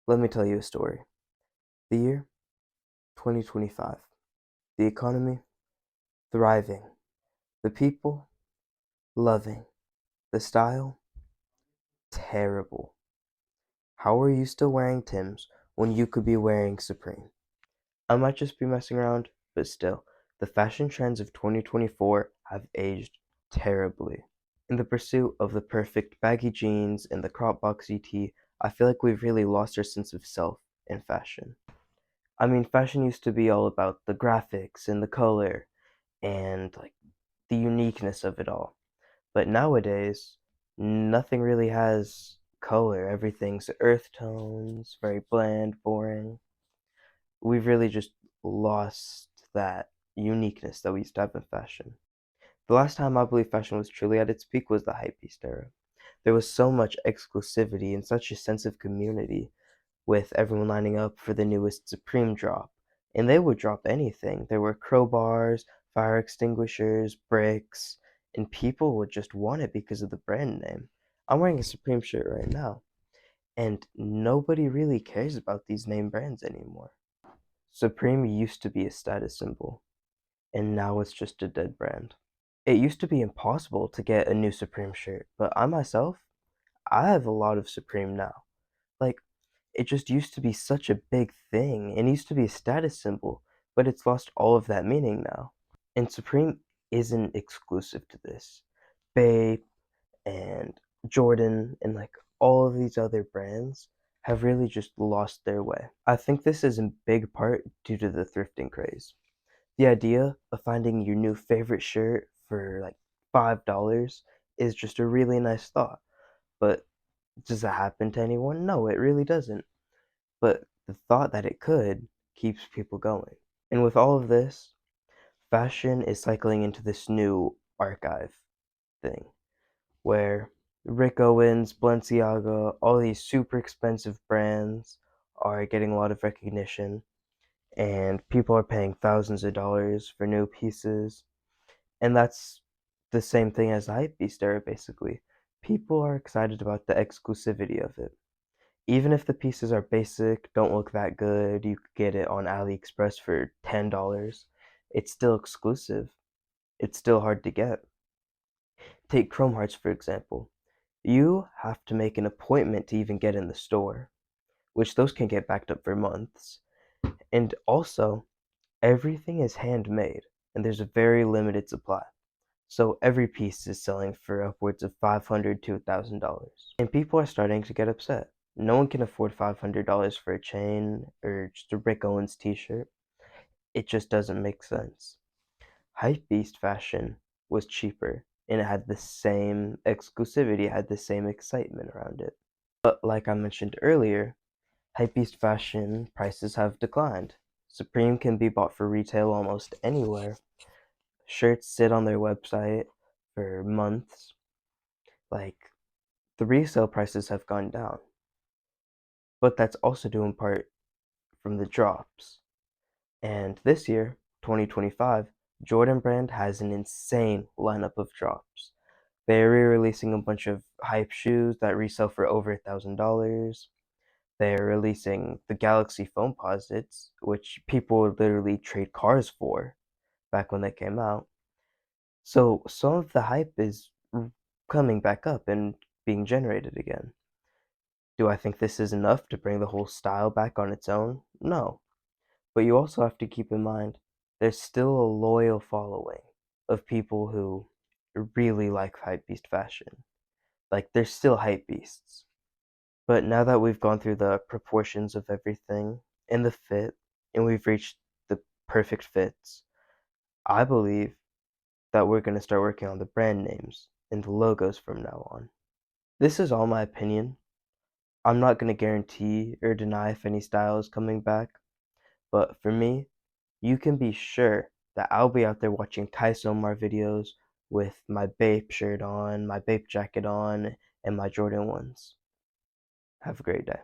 Let me tell you a story. The year 2025. The economy thriving. The people loving. The style terrible. How are you still wearing Tim's when you could be wearing Supreme? I might just be messing around, but still, the fashion trends of 2024 have aged terribly. In the pursuit of the perfect baggy jeans and the crop boxy tee, I feel like we've really lost our sense of self in fashion. I mean, fashion used to be all about the graphics and the color and like the uniqueness of it all. But nowadays, nothing really has color. Everything's earth tones, very bland, boring. We've really just lost that uniqueness that we used to have in fashion. The last time I believe fashion was truly at its peak was the hypebeast era. There was so much exclusivity and such a sense of community with everyone lining up for the newest Supreme drop. And they would drop anything. There were crowbars, fire extinguishers, bricks, and people would just want it because of the brand name. I'm wearing a Supreme shirt right now, and nobody really cares about these name brands anymore. Supreme used to be a status symbol, and now it's just a dead brand. It used to be impossible to get a new Supreme shirt, but I have a lot of Supreme now. Like, it just used to be such a big thing and used to be a status symbol, but it's lost all of that meaning now. And Supreme isn't exclusive to this. Bape and Jordan and like all of these other brands have really just lost their way. I think this is in big part due to the thrifting craze. The idea of finding your new favorite shirt for like $5 is just a really nice thought. But does that happen to anyone? No, it really doesn't. But the thought that it could keeps people going. And with all of this, fashion is cycling into this new archive thing where Rick Owens, Balenciaga, all these super expensive brands are getting a lot of recognition, and people are paying thousands of dollars for new pieces. And that's the same thing as the hypebeast era, basically. People are excited about the exclusivity of it. Even if the pieces are basic, don't look that good, you could get it on AliExpress for $10. It's still exclusive. It's still hard to get. Take Chrome Hearts for example. You have to make an appointment to even get in the store, which those can get backed up for months. And also, everything is handmade, and there's a very limited supply. So every piece is selling for upwards of $500 to $1,000. And people are starting to get upset. No one can afford $500 for a chain or just a Rick Owens t-shirt. It just doesn't make sense. Hypebeast fashion was cheaper and it had the same exclusivity, it had the same excitement around it. But like I mentioned earlier, hypebeast fashion prices have declined. Supreme can be bought for retail almost anywhere. Shirts sit on their website for months. Like, the resale prices have gone down. But that's also due in part from the drops. And this year, 2025, Jordan Brand has an insane lineup of drops. They're re-releasing a bunch of hype shoes that resell for over $1,000. They're releasing the Galaxy Foamposites, which people would literally trade cars for back when they came out. So some of the hype is coming back up and being generated again. Do I think this is enough to bring the whole style back on its own? No. But you also have to keep in mind there's still a loyal following of people who really like hypebeast fashion. Like, there's still hypebeasts. But now that we've gone through the proportions of everything and the fit, and we've reached the perfect fits, I believe that we're going to start working on the brand names and the logos from now on. This is all my opinion. I'm not going to guarantee or deny if any style is coming back, but for me, you can be sure that I'll be out there watching Kai Somar videos with my Bape shirt on, my Bape jacket on, and my Jordan ones. Have a great day.